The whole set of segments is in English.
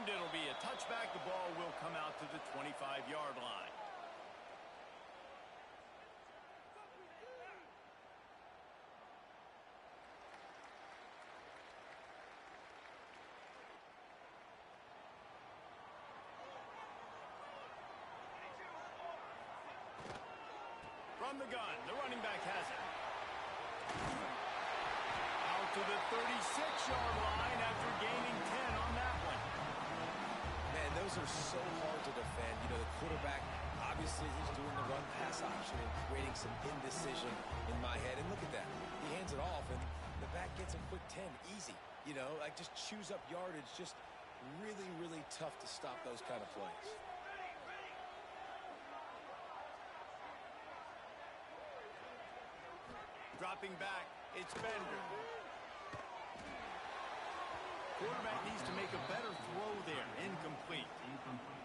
And it'll be a touchback. The ball will come out to the 25-yard line. From the gun, the running back has it. Out to the 36-yard line after gaining 10 on that one. Man, those are so hard to defend. You know, the quarterback, obviously, he's doing the run-pass option and creating some indecision in my head. And look at that. He hands it off, and the back gets a quick 10. Easy. You know, like just chews up yardage. Just really, really tough to stop those kind of plays. Dropping back, it's Bender. Quarterback needs to make a better throw there. Incomplete.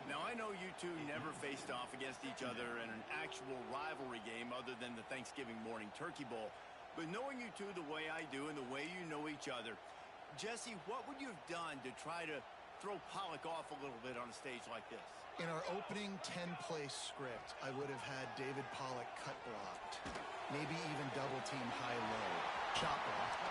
Now, I know you two never faced off against each other in an actual rivalry game other than the Thanksgiving morning Turkey Bowl. But knowing you two the way I do and the way you know each other, Jesse, what would you have done to try to throw Pollock off a little bit on a stage like this? In our opening 10-play script, I would have had David Pollock cut blocked. Maybe even double-team high-low. Chop blocked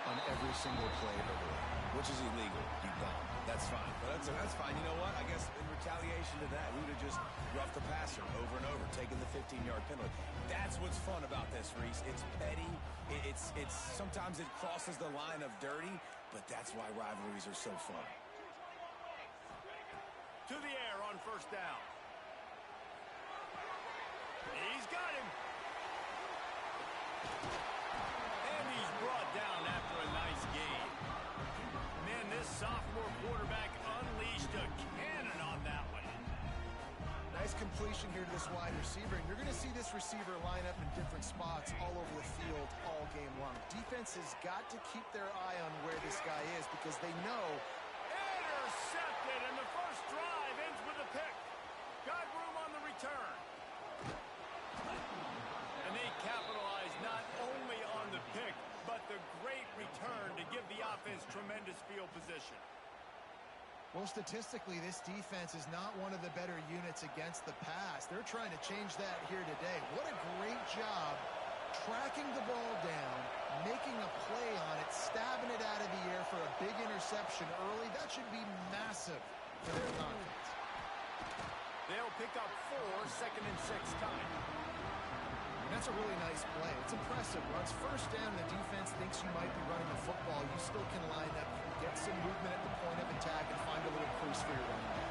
on every single play early. Which is illegal. You don't. That's fine. But that's fine. You know what? I guess in retaliation to that, we would have just roughed the passer over and over, taking the 15-yard penalty. That's what's fun about this, Reese. It's petty. It's sometimes it crosses the line of dirty, but that's why rivalries are so fun. To the air on first down. He's got him. And he's brought down after a nice gain. Man, this sophomore quarterback unleashed a cannon on that one. Nice completion here to this wide receiver, and you're going to see this receiver line up in different spots all over the field all game long. Defense has got to keep their eye on where this guy is because they know. Intercepted, and the first drive ends with a pick. Got room on the return. And they capitalize not only on the pick, but the great return to give the offense tremendous field position. Well, statistically, this defense is not one of the better units against the pass. They're trying to change that here today. What a great job tracking the ball down, making a play on it, stabbing it out of the air for a big interception early. That should be massive for their confidence. They'll pick up 4, second and 6 coming. And that's a really nice play. It's impressive. Once first down, the defense thinks you might be running the football. You still can line up, get some movement at the point of attack, and find a little crease for your running back.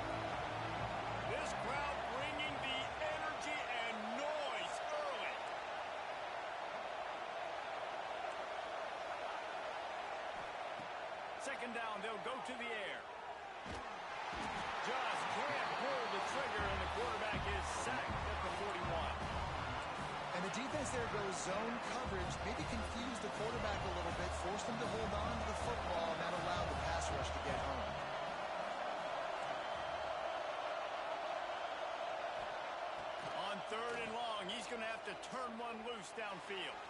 This crowd bringing the energy and noise early. Second down, they'll go to the air. Just can't pull the trigger, and the quarterback is sacked at the 41. And the defense there goes zone coverage, maybe confused the quarterback a little bit, forced him to hold on to the football, and that allowed the pass rush to get home. On third and long, he's going to have to turn one loose downfield.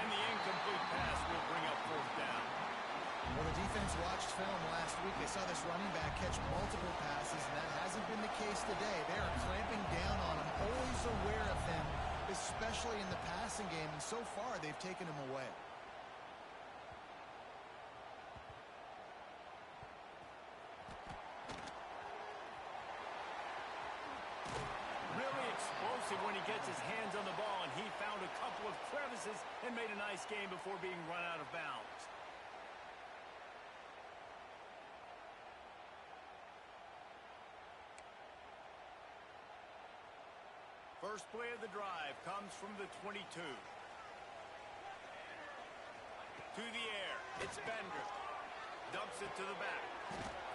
And the incomplete pass will bring up fourth down. Well, the defense watched film last week. They saw this running back catch multiple passes, and that hasn't been the case today. They are clamping down on him, always aware of him, especially in the passing game, and so far they've taken him away. Really explosive when he gets his hands on the ball, and he found a couple of crevices and made a nice game before being run out of bounds. First play of the drive comes from the 22. To the air, it's Bender. Dumps it to the back.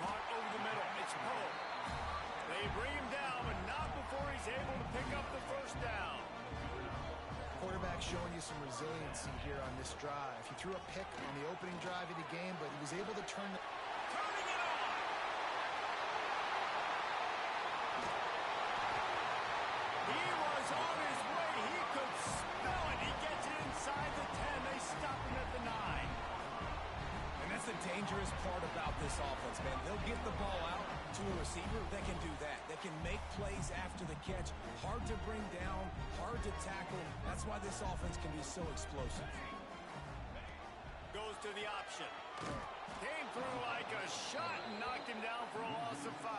Caught over the middle, it's Poe. They bring him down, but not before he's able to pick up the first down. Quarterback showing you some resiliency here on this drive. He threw a pick on the opening drive of the game, but he was able to turn the... Turning it on! He was on his way. He could smell it. He gets it inside the 10. They stop him at the 9. And that's the dangerous part about this offense, man. They'll get the ball out to a receiver that can do that. That can make plays after the catch. Hard to bring down, hard to tackle. That's why this offense can be so explosive. Goes to the option. Came through like a shot and knocked him down for a loss of 5.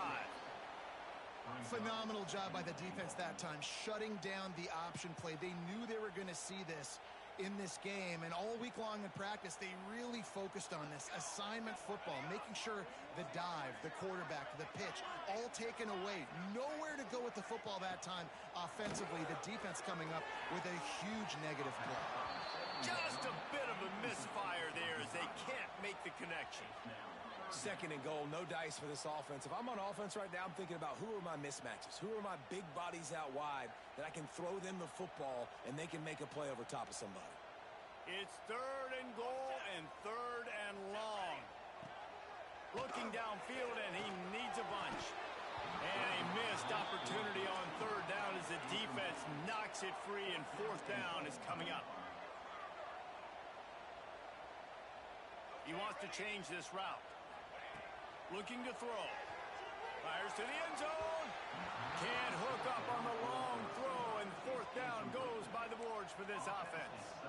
Phenomenal job by the defense that time, shutting down the option play. They knew they were going to see this in this game, and all week long in practice, they really focused on this assignment football, making sure the dive, the quarterback, the pitch, all taken away. Nowhere to go with the football that time offensively. The defense coming up with a huge negative play. Just a bit of a misfire there as they can't make the connection. 2nd and goal, no dice for this offense. If I'm on offense right now, I'm thinking about who are my mismatches? Who are my big bodies out wide that I can throw them the football and they can make a play over top of somebody? It's 3rd and goal and 3rd and long. Looking downfield, and he needs a bunch. And a missed opportunity on 3rd down as the defense knocks it free, and 4th down is coming up. He wants to change this route. Looking to throw. Fires to the end zone. Can't hook up on the long throw, and 4th down goes by the boards for this offense.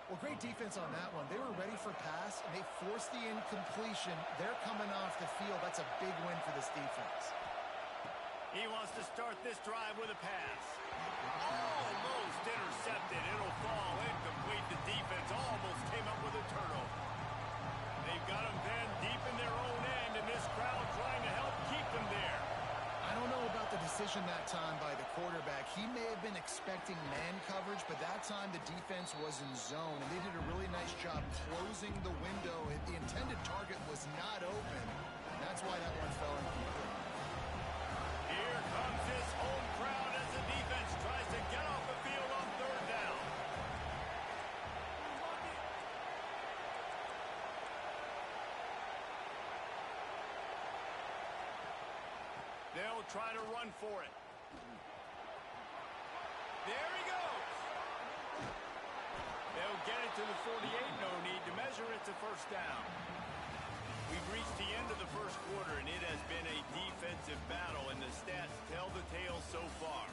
Well, great defense on that one. They were ready for pass, and they forced the incompletion. They're coming off the field. That's a big win for this defense. He wants to start this drive with a pass. Almost intercepted. It'll fall incomplete. The defense almost came up with a turnover. They've got them pinned deep in their own end, and this crowd trying to help keep them there. I don't know about the decision that time by the quarterback. He may have been expecting man coverage, but that time the defense was in zone, and they did a really nice job closing the window. The intended target was not open. That's why that one fell incomplete. Here comes this home crowd as the defense tries to get off the field on 3rd down. They'll try to run for it. There he goes. They'll get it to the 48. No need to measure. It's a 1st down. We've reached the end of the 1st quarter, and it has been a defensive battle, and the stats tell the tale so far.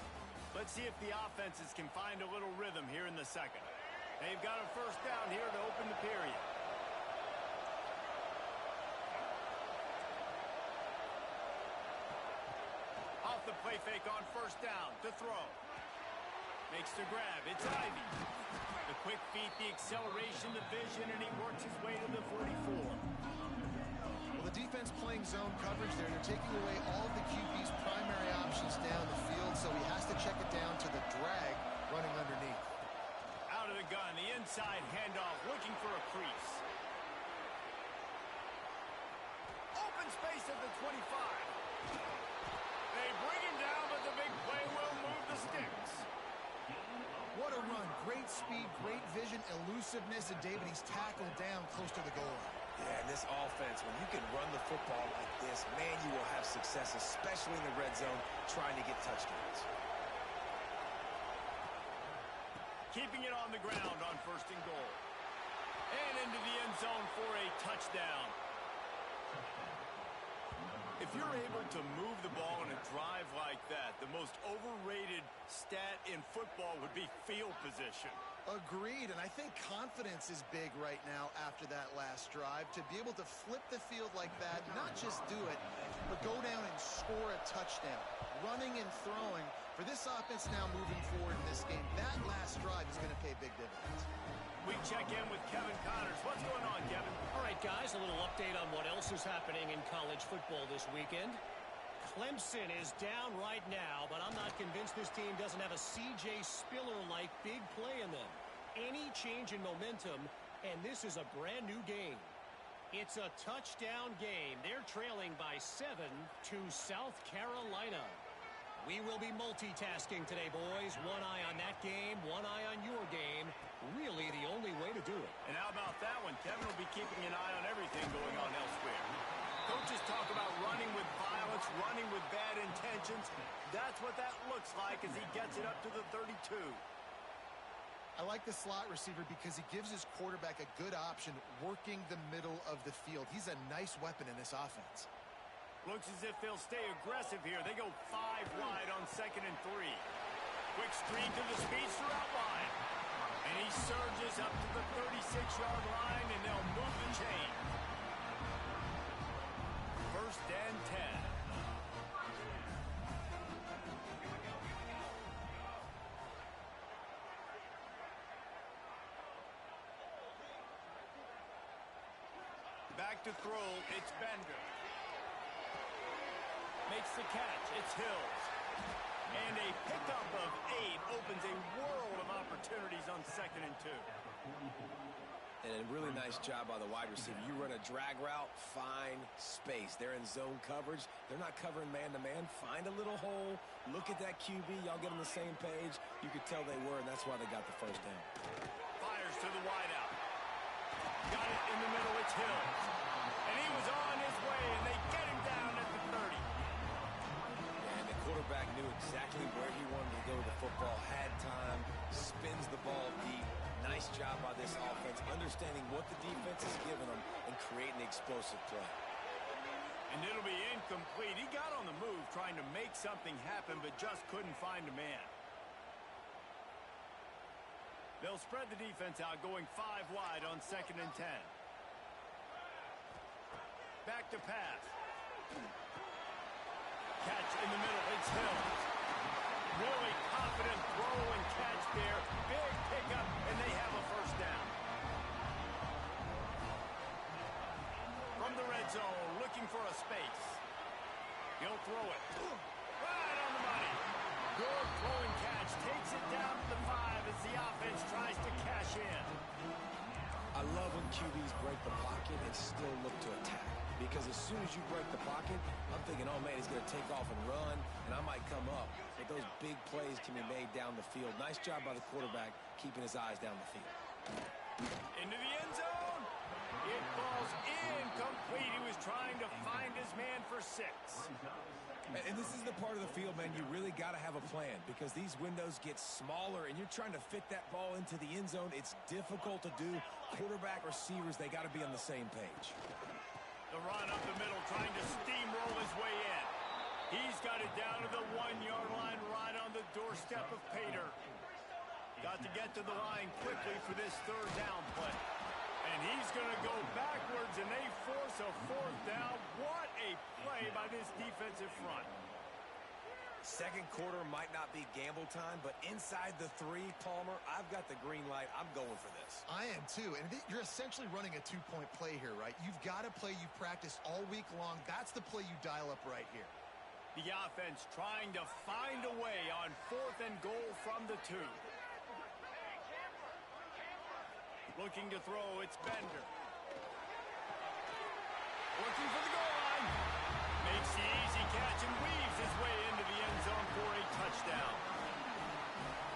Let's see if the offenses can find a little rhythm here in the 2nd. They've got a 1st down here to open the period. Off the play fake on 1st down to throw. Makes the grab. It's Ivy. The quick feet, the acceleration, the vision, and he works his way to the 44. Well, the defense playing zone coverage there. They're taking away all the QB's primary options down the field, so he has to check it down to the drag running underneath. Out of the gun, the inside handoff, looking for a crease. Open space at the 25. They bring him down, but the big play will move the sticks. What a run. Great speed, great vision, elusiveness, and David, he's tackled down close to the goal line. Yeah, and this offense, when you can run the football like this, man, you will have success, especially in the red zone, trying to get touchdowns. Keeping it on the ground on 1st and goal. And into the end zone for a touchdown. If you're able to move the ball in a drive like that, the most overrated stat in football would be field position. Agreed, and I think confidence is big right now after that last drive. To be able to flip the field like that, not just do it, but go down and score a touchdown. Running and throwing. For this offense now moving forward in this game, that last drive is going to pay big dividends. We check in with Kevin Connors. What's going on, Kevin? All right, guys, a little update on what else is happening in college football this weekend. Clemson is down right now, but I'm not convinced this team doesn't have a C.J. Spiller-like big play in them. Any change in momentum, and this is a brand-new game. It's a touchdown game. They're trailing by 7 to South Carolina. We will be multitasking today, boys. One eye on that game, one eye on your game. Really the only way to do it. And how about that one? Kevin will be keeping an eye on everything going on elsewhere. Coaches talk about running with violence, running with bad intentions. That's what that looks like as he gets it up to the 32. I like the slot receiver because he gives his quarterback a good option working the middle of the field. He's a nice weapon in this offense. Looks as if they'll stay aggressive here. They go 5 wide on 2nd and 3. Quick screen to the speedster out wide. And he surges up to the 36-yard line, and they'll move the chain. 1st and 10. Back to throw, it's Bender. Makes the catch, it's Hills. And a pickup of 8 opens a world of opportunities on 2nd and 2. And a really nice job by the wide receiver. You run a drag route, find space. They're in zone coverage. They're not covering man-to-man. Find a little hole. Look at that QB. Y'all get on the same page. You could tell they were, and that's why they got the 1st down. Fires to the wideout. Got it in the middle. It's Hills. And he was on his way, and they get him down at the 30. And the quarterback knew exactly where he wanted to go with the football. Had time. Spins the ball deep. Nice job by this offense, understanding what the defense is giving them and creating the explosive play. And it'll be incomplete. He got on the move trying to make something happen, but just couldn't find a man. They'll spread the defense out, going 5 wide on 2nd and 10. Back to pass. Catch in the middle. It's Hills. Really confident throw and catch there. Big pickup, and they have a 1st down. From the red zone, looking for a space. He'll throw it. Right on the money. Good throwing catch. Takes it down to the 5 as the offense tries to cash in. I love when QBs break the pocket and still look to attack. Because as soon as you break the pocket, I'm thinking, oh, man, he's going to take off and run, and I might come up. But those big plays can be made down the field. Nice job by the quarterback keeping his eyes down the field. Into the end zone. It falls incomplete. He was trying to find his man for 6. And this is the part of the field, man, you really got to have a plan because these windows get smaller and you're trying to fit that ball into the end zone. It's difficult to do. Quarterback, receivers, they got to be on the same page. The run up the middle, trying to steamroll his way in. He's got it down to the 1-yard line, right on the doorstep of Pater. Got to get to the line quickly for this 3rd down play. And he's going to go backwards, and they force a 4th down. What a play by this defensive front. Second quarter might not be gamble time, but inside the 3, Palmer, I've got the green light. I'm going for this. I am too, and you're essentially running a 2-point play here, right? You've got a play you've practiced all week long. That's the play you dial up right here. The offense trying to find a way on 4th and goal from the 2. Looking to throw, it's Bender. Looking for the goal line. Makes the easy catch and weaves his way into the end zone for a touchdown.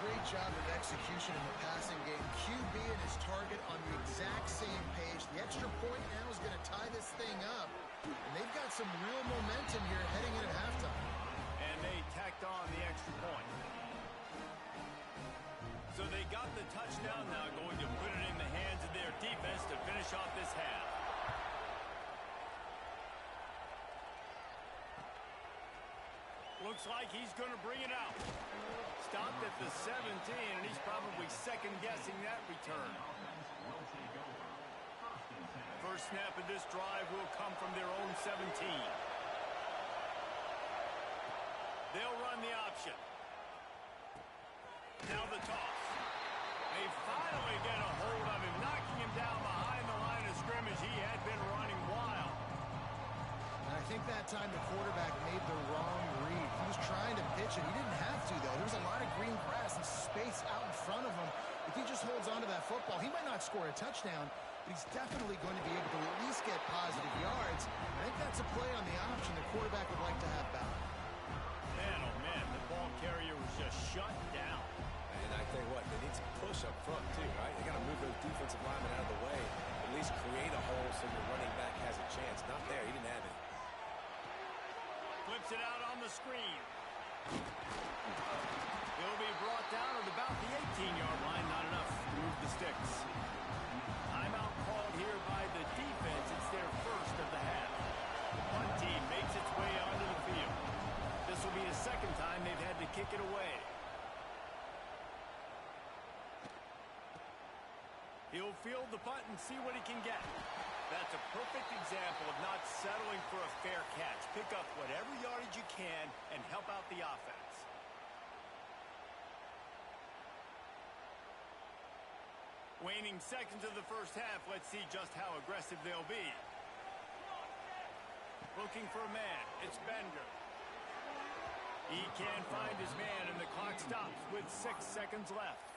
Great job of execution in the passing game. QB and his target on the exact same page. The extra point now is going to tie this thing up. And they've got some real momentum here heading into halftime. And they tacked on the extra point. So they got the touchdown, now going to put it in the hands of their defense to finish off this half. Looks like he's going to bring it out. Stopped at the 17, and he's probably second-guessing that return. First snap of this drive will come from their own 17. They'll run the option. Now the toss. They finally get a hold of him, knocking him down behind the line of scrimmage. He had been running wild. And I think that time the quarterback made the wrong read. He was trying to pitch it. He didn't have to, though. There was a lot of green grass and space out in front of him. If he just holds on to that football, he might not score a touchdown, but he's definitely going to be able to at least get positive yards. I think that's a play on the option the quarterback would like to have back. Man, oh man, the ball carrier was just shut down. And I tell you what, they need some push up front too, right? They got to move those defensive linemen out of the way, at least create a hole so the running back has a chance. Not there, he didn't have it. Flips it out on the screen. He'll be brought down at about the 18-yard line. Not enough He'll field the punt and see what he can get. That's a perfect example of not settling for a fair catch. Pick up whatever yardage you can and help out the offense. Waning seconds of the first half. Let's see just how aggressive they'll be. Looking for a man. It's Bender. He can't find his man, and the clock stops with 6 seconds left.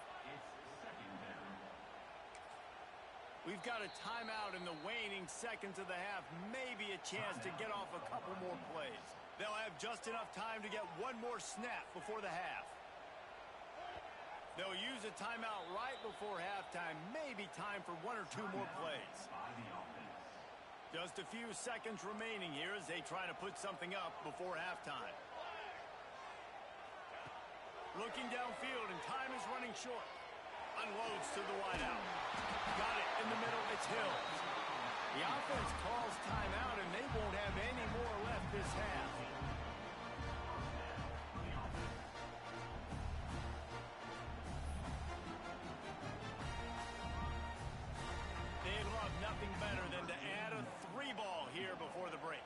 We've got a timeout in the waning seconds of the half. Maybe a chance to get off a couple more plays. They'll have just enough time to get one more snap before the half. They'll use a timeout right before halftime. Maybe time for 1 or 2 more plays. Just a few seconds remaining here as they try to put something up before halftime. Looking downfield, and time is running short. Unloads to the wideout. Got it in the middle. It's Hill. The offense calls timeout, and they won't have any more left this half. They'd love nothing better than to add a 3-ball here before the break.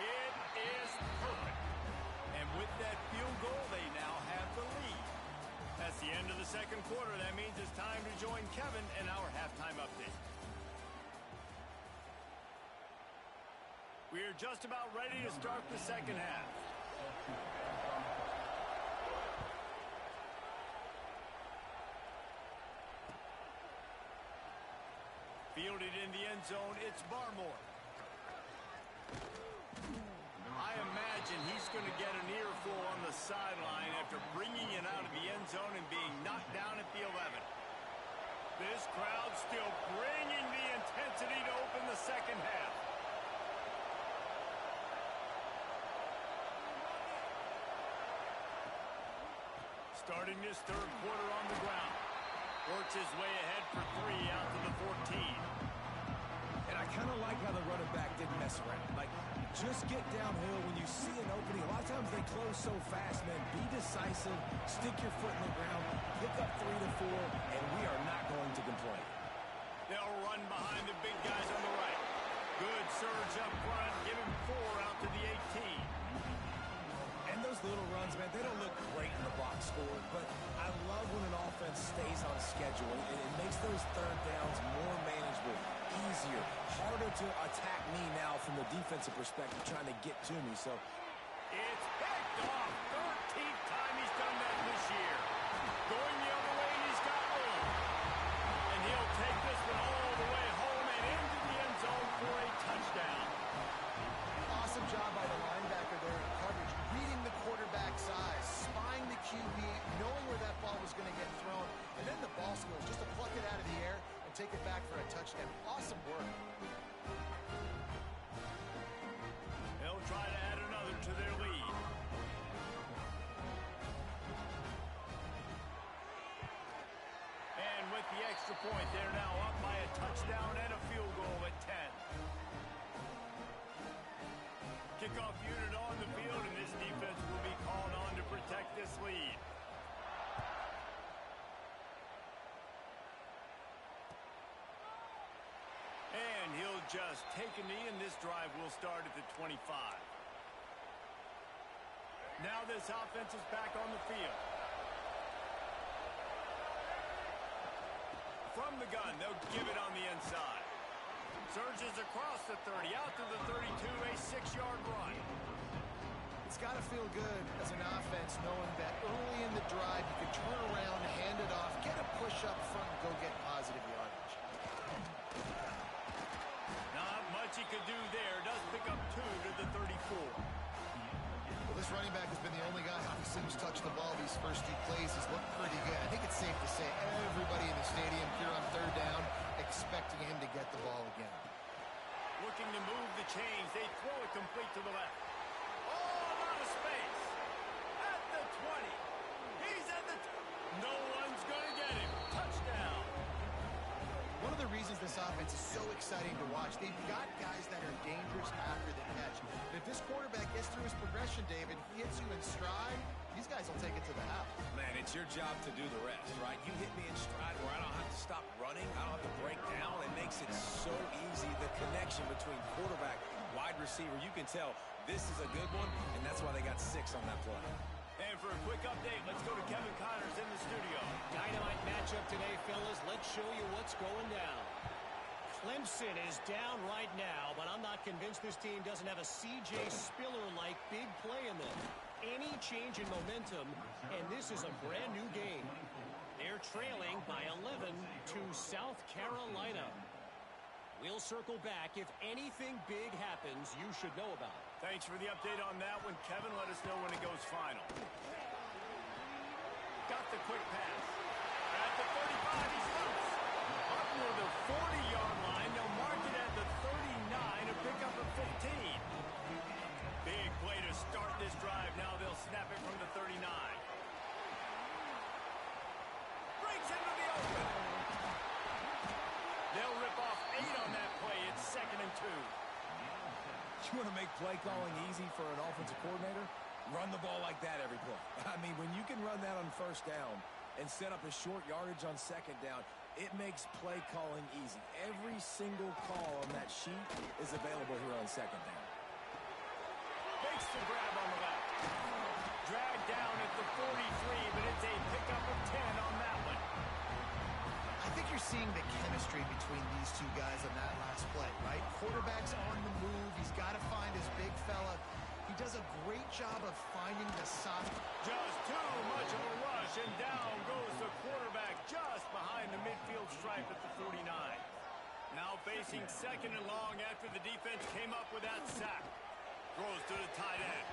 It is perfect. And with that field goal, they now have the lead. That's the end of the second quarter. That means it's time to join Kevin in our halftime update. We are just about ready to start the second half. Fielded in the end zone, it's Barmore. I imagine he's going to get an earful on the sideline after bringing it out of the end zone and being knocked down at the 11. This crowd still bringing the intensity to open the second half. Starting this third quarter on the ground. Works his way ahead for 3 out to the 14. And I kind of like how the running back didn't mess around. Like, just get downhill when you see an opening. A lot of times they close so fast, man. Be decisive, stick your foot in the ground, pick up 3 to 4, and we are not going to complain. They'll run behind the big guys on the right. Good surge up front, give him 4 out to the 18. And those little runs, man, they don't look great in the box score, but I love when an offense stays on schedule. It makes those third downs more manageable, easier, harder to attack me now from the defensive perspective trying to get to me. So it's picked off. 13th time he's done that this year. Going the other way, and he's got room. And he'll take this one all the way home and into the end zone for a touchdown. Awesome job by the linebacker there in coverage, reading the quarterback size, spying the QB, knowing where that ball was going to get thrown, and then the ball skills just to pluck it out of the air and take it back for a touchdown. Awesome work. They'll try to add another to their lead. And with the extra point, they're now up by a touchdown and a field goal at 10. Kickoff unit on the field, and this defense will be called on to protect this lead. And he'll just take a knee, and this drive will start at the 25. Now this offense is back on the field. From the gun, they'll give it on the inside. Surges across the 30, out to the 32, a 6-yard run. It's got to feel good as an offense knowing that early in the drive you can turn around, hand it off, get a push up front, and go get positive yardage. Not much he could do there. Does pick up 2 to the 34. Well, this running back has been the only guy obviously who's touched the ball these first 2 plays. He's looked pretty good. I think it's safe to say everybody in the stadium here on third down expecting him to get the ball again. Looking to move the chains. They throw it complete to the left. All out of space. At the 20. He's at the... No one's going to get him. Touchdown. One of the reasons this offense is so exciting to watch, they've got guys that are dangerous after the catch. And if this quarterback gets through his progression, David, he hits you in stride, these guys will take it to the house. Man, it's It's your job to do the rest, right? You hit me in stride where I don't have to stop running. I don't have to break down. It makes it so easy, the connection between quarterback, wide receiver. You can tell this is a good one, and that's why they got 6 on that play. And for a quick update, let's go to Kevin Connors in the studio. Dynamite matchup today, fellas. Let's show you what's going down. Clemson is down right now, but I'm not convinced this team doesn't have a C.J. Spiller-like big play in them. Any change in momentum, and this is a brand-new game. They're trailing by 11 to South Carolina. We'll circle back. If anything big happens, you should know about it. Thanks for the update on that one, Kevin. Let us know when it goes final. Got the quick pass. At the 35, he's loose. Up near the 40-yard line. They'll mark it at the 39, a pickup of 15. Big play to start this drive. Now they'll snap it from the 39. Breaks into the open. They'll rip off 8 on that play. It's 2nd and 2. You want to make play calling easy for an offensive coordinator? Run the ball like that every play. I mean, when you can run that on 1st down and set up a short yardage on 2nd down, it makes play calling easy. Every single call on that sheet is available here on 2nd down. Makes the grab on the left. Dragged down at the 43, but it's a pickup of 10 on that one. I think you're seeing the chemistry between these two guys on that last play, right? Quarterback's on the move. He's got to find his big fella. He does a great job of finding the soft. Just too much of a rush, and down goes the quarterback just behind the midfield stripe at the 49. Now facing 2nd and long after the defense came up with that sack. Throws to the tight end.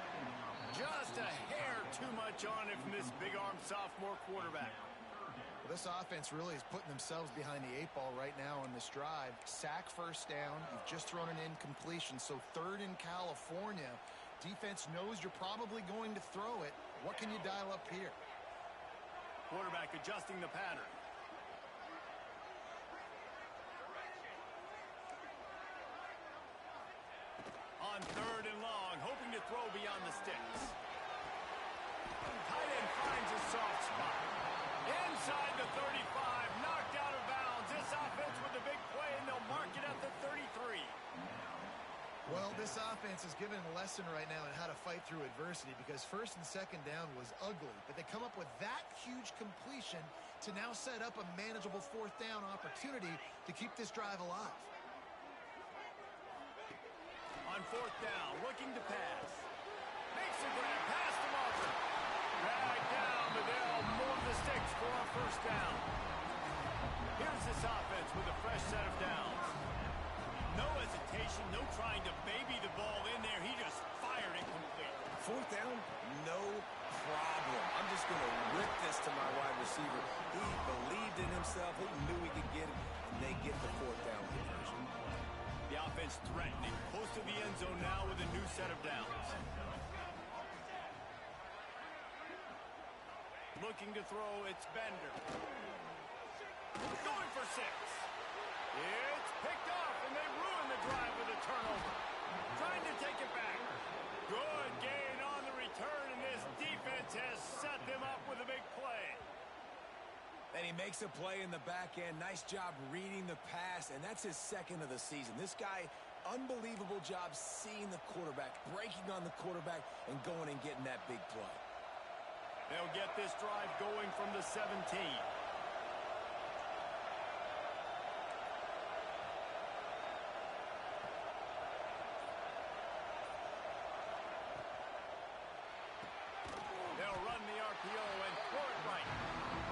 Just a hair too much on it from this big-arm sophomore quarterback. This offense really is putting themselves behind the 8 ball right now on this drive. Sack 1st down. You've just thrown an incompletion. So 3rd in California. Defense knows you're probably going to throw it. What can you dial up here? Quarterback adjusting the pattern. On 3rd and long, hoping to throw beyond the sticks. Tight end finds a soft spot. Inside the 35, knocked out of bounds. This offense with a big play, and they'll mark it at the 33. Well, this offense is given a lesson right now on how to fight through adversity because 1st and 2nd down was ugly, but they come up with that huge completion to now set up a manageable 4th down opportunity to keep this drive alive. On 4th down, looking to pass. Makes the grab, pass to Martin. Drag down, but they'll move the sticks for a 1st down. Here's this offense with a fresh set of downs. No hesitation, no trying to baby the ball in there. He just fired it complete. 4th down, no problem. I'm just going to rip this to my wide receiver. He believed in himself. He knew he could get it, and they get the 4th down conversion. The offense threatening, close to the end zone now with a new set of downs. Looking to throw, it's Bender. Going for 6. It's picked off, and they ruin the drive with a turnover. Trying to take it back. Good gain on the return, and this defense has set them up with a big play. And he makes a play in the back end. Nice job reading the pass, and that's his 2nd of the season. This guy, unbelievable job seeing the quarterback, breaking on the quarterback, and going and getting that big play. They'll get this drive going from the 17. They'll run the RPO and throw it right.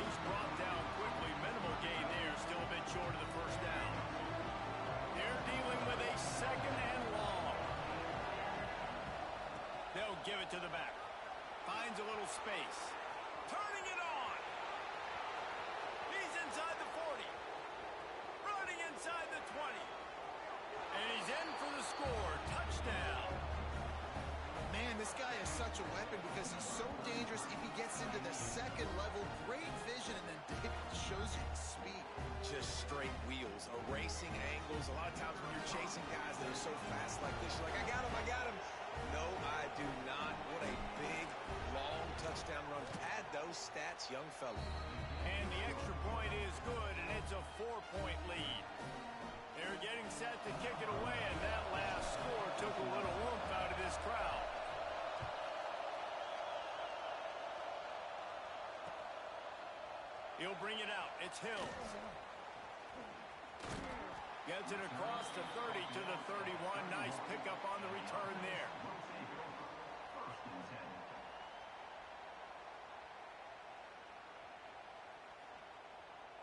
He's brought down quickly. Minimal gain there. Still a bit short of the 1st down. They're dealing with a 2nd and long. They'll give it to the back. Finds a little space. Turning it on. He's inside the 40. Running inside the 20. And he's in for the score. Touchdown. Man, this guy is such a weapon because he's so dangerous if he gets into the 2nd level. Great vision, and then it shows you the speed. Just straight wheels, erasing angles. A lot of times when you're chasing guys that are so fast like this, you're like, I got him, I got him. No, I do not. What a big, long touchdown run. Pad, though. those stats, young fella. And the extra point is good, and it's a 4-point lead. They're getting set to kick it away, and that last score took a little oomph out of this crowd. He'll bring it out. It's Hills. Gets it across the 30 to the 31. Nice pickup on the return there.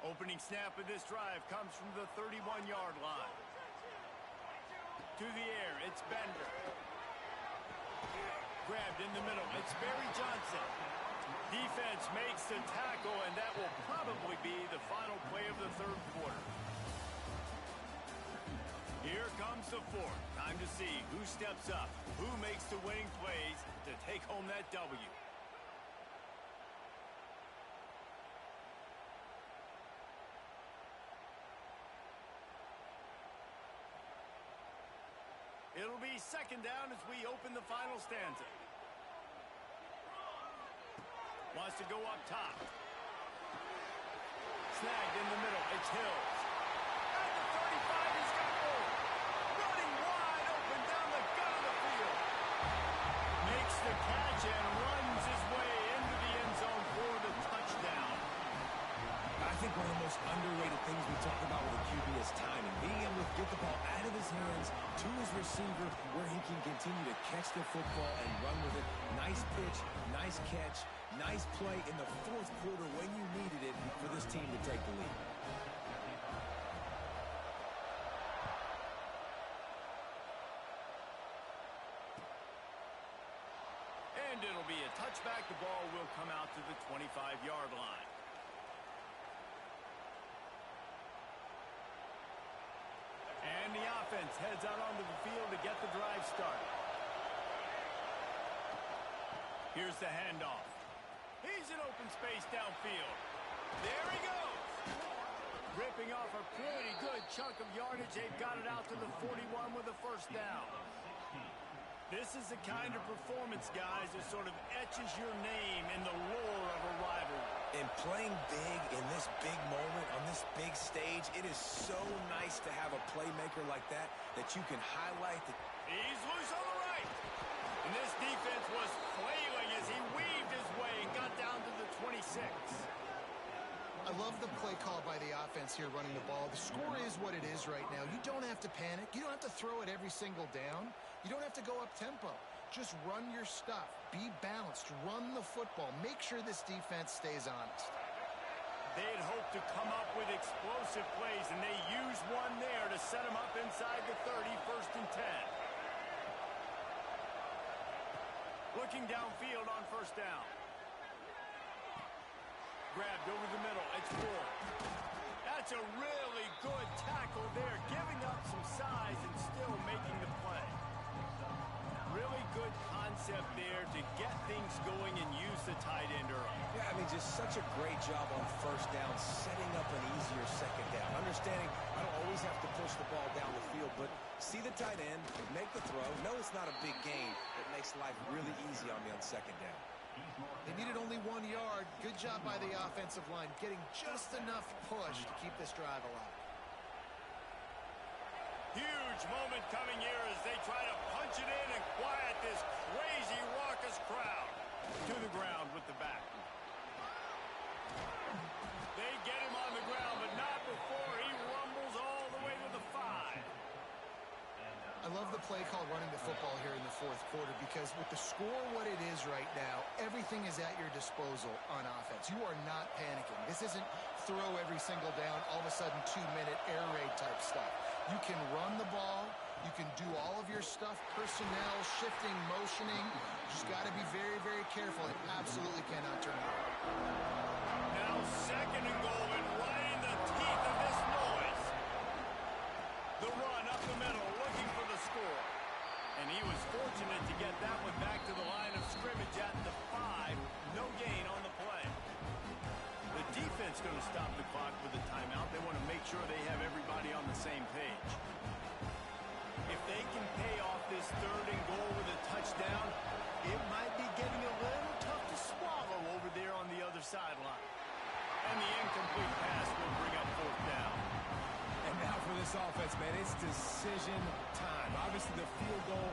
Opening snap of this drive comes from the 31-yard line. To the air, it's Bender. Grabbed in the middle, it's Barry Johnson. Defense makes the tackle, and that will probably be the final play of the third quarter. Here comes the fourth. Time to see who steps up, who makes the winning plays to take home that W. It'll be second down as we open the final stanza. Wants to go up top. Snagged in the middle. It's Hills. At the 35, he's got more. Running wide open down the gut of the field. Makes the catch and runs his way into the end zone for the touchdown. I think one of the most underrated things we talk about with a QB is timing. Being able to get the ball out of his hands to his receiver where he can continue to catch the football and run with it. Nice pitch, nice catch, nice play in the fourth quarter when you needed it for this team to take the lead. And it'll be a touchback. The ball will come out to the 25-yard line. And the offense heads out onto the field to get the drive started. Here's the handoff. He's in open space downfield. There he goes. Ripping off a pretty good chunk of yardage. They've got it out to the 41 with a first down. This is the kind of performance, guys, that sort of etches your name in the lore of a rivalry. And playing big in this big moment, on this big stage, it is so nice to have a playmaker like that you can highlight. He's loose on the right. And this defense was flailing as he weaved his way and got down to the 26. I love the play call by the offense here running the ball. The score is what it is right now. You don't have to panic. You don't have to throw it every single down. You don't have to go up tempo. Just run your stuff. Be balanced. Run the football. Make sure this defense stays honest. They'd hoped to come up with explosive plays, and they used one there to set them up inside the 30, first and 10. Looking downfield on first down. Grabbed over the middle. It's Ford. That's a really good tackle there, giving up some size and still making the play. Really good concept there to get things going and use the tight end early. Yeah, I mean, just such a great job on first down, setting up an easier second down. Understanding I don't always have to push the ball down the field, but see the tight end, make the throw. No, it's not a big gain. It makes life really easy on me on second down. They needed only 1 yard. Good job by the offensive line, getting just enough push to keep this drive alive. Huge moment coming here as they try to punch it in and quiet this crazy, raucous crowd. To the ground with the back. They get him on the ground, but not before he rumbles all the way to the 5. I love the play call running the football here in the fourth quarter because with the score what it is right now, everything is at your disposal on offense. You are not panicking. This isn't throw every single down, all of a sudden 2-minute air raid type stuff. You can run the ball. You can do all of your stuff, personnel, shifting, motioning. Just got to be very, very careful. It absolutely cannot turn around. Now second and goal and right in the teeth of this noise. The run up the middle, looking for the score. And he was fortunate to get that one back to the line of scrimmage at the 5. No gain on the play. The defense going to stop the clock with a timeout. They want to make sure they have everybody on the same page. If they can pay off this third and goal with a touchdown, it might be getting a little tough to swallow over there on the other defense, man, it's decision time. Obviously, the field goal,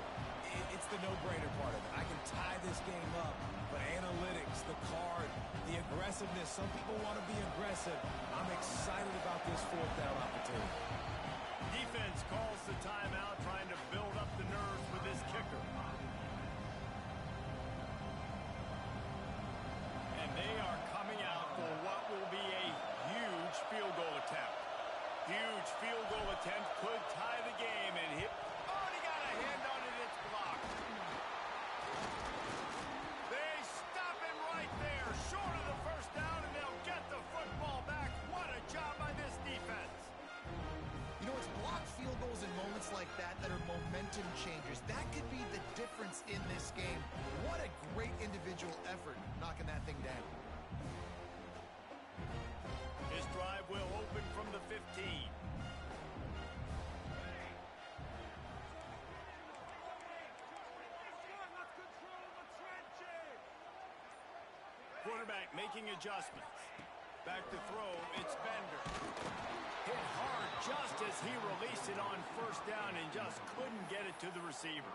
it's the no-brainer part of it. I can tie this game up, but analytics, the card, the aggressiveness, some people want to be aggressive. I'm excited about this fourth down opportunity. Defense calls the timeout, trying to build up the nerves with this kicker. And they are coming out for what will be a huge field goal attempt. Huge field goal attempt could tie the game and hit. Oh, he got a hand on it. It's blocked. They stop him right there, short of the first down, and they'll get the football back. What a job by this defense. You know, it's blocked field goals in moments like that that are momentum changers. That could be the difference in this game. What a great individual effort knocking that thing down. His drive will open from the 15. Quarterback making adjustments. Back to throw, it's Bender. Hit hard just as he released it on first down and just couldn't get it to the receiver.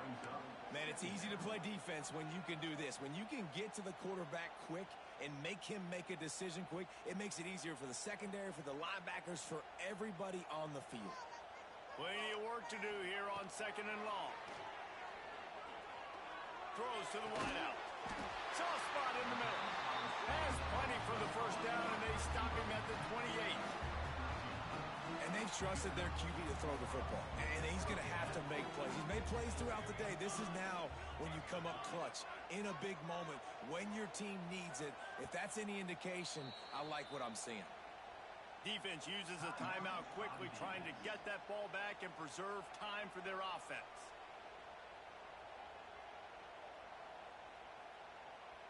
Man, it's easy to play defense when you can do this. When you can get to the quarterback quick and make him make a decision quick, it makes it easier for the secondary, for the linebackers, for everybody on the field. Plenty of work to do here on second and long. Throws to the wideout. Soft spot in the middle. Has plenty for the first down, and they stop him at the 28. And they've trusted their QB to throw the football. And he's going to have to make plays. He's made plays throughout the day. This is now when you come up clutch in a big moment when your team needs it. If that's any indication, I like what I'm seeing. Defense uses a timeout quickly, trying to get that ball back and preserve time for their offense.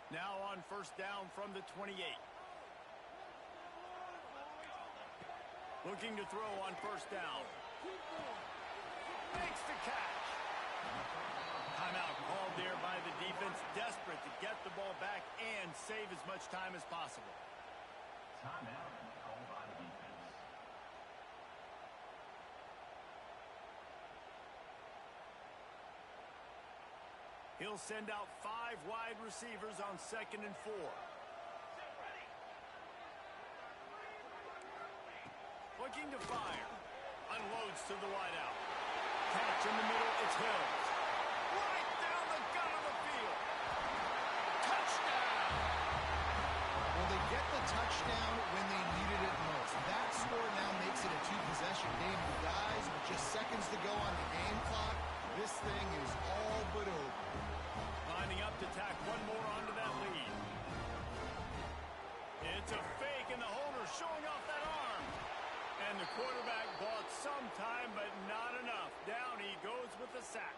Now on first down from the 28. Looking to throw on first down. Makes the catch. Timeout called there by the defense, desperate to get the ball back and save as much time as possible. Timeout called by the defense. He'll send out 5 wide receivers on second and 4. Looking to fire. Unloads to the wideout. Catch in the middle, it's Hills. Right down the gut of the field. Touchdown! Well, they get the touchdown when they needed it most. That score now makes it a 2-possession game. You guys, with just seconds to go on the game clock, this thing is all but over. Lining up to tack one more onto that lead. It's a fake, and the holder showing off that arm. And the quarterback bought some time, but not enough. Down he goes with the sack.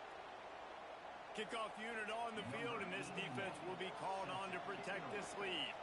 Kickoff unit on the field, and this defense will be called on to protect this lead.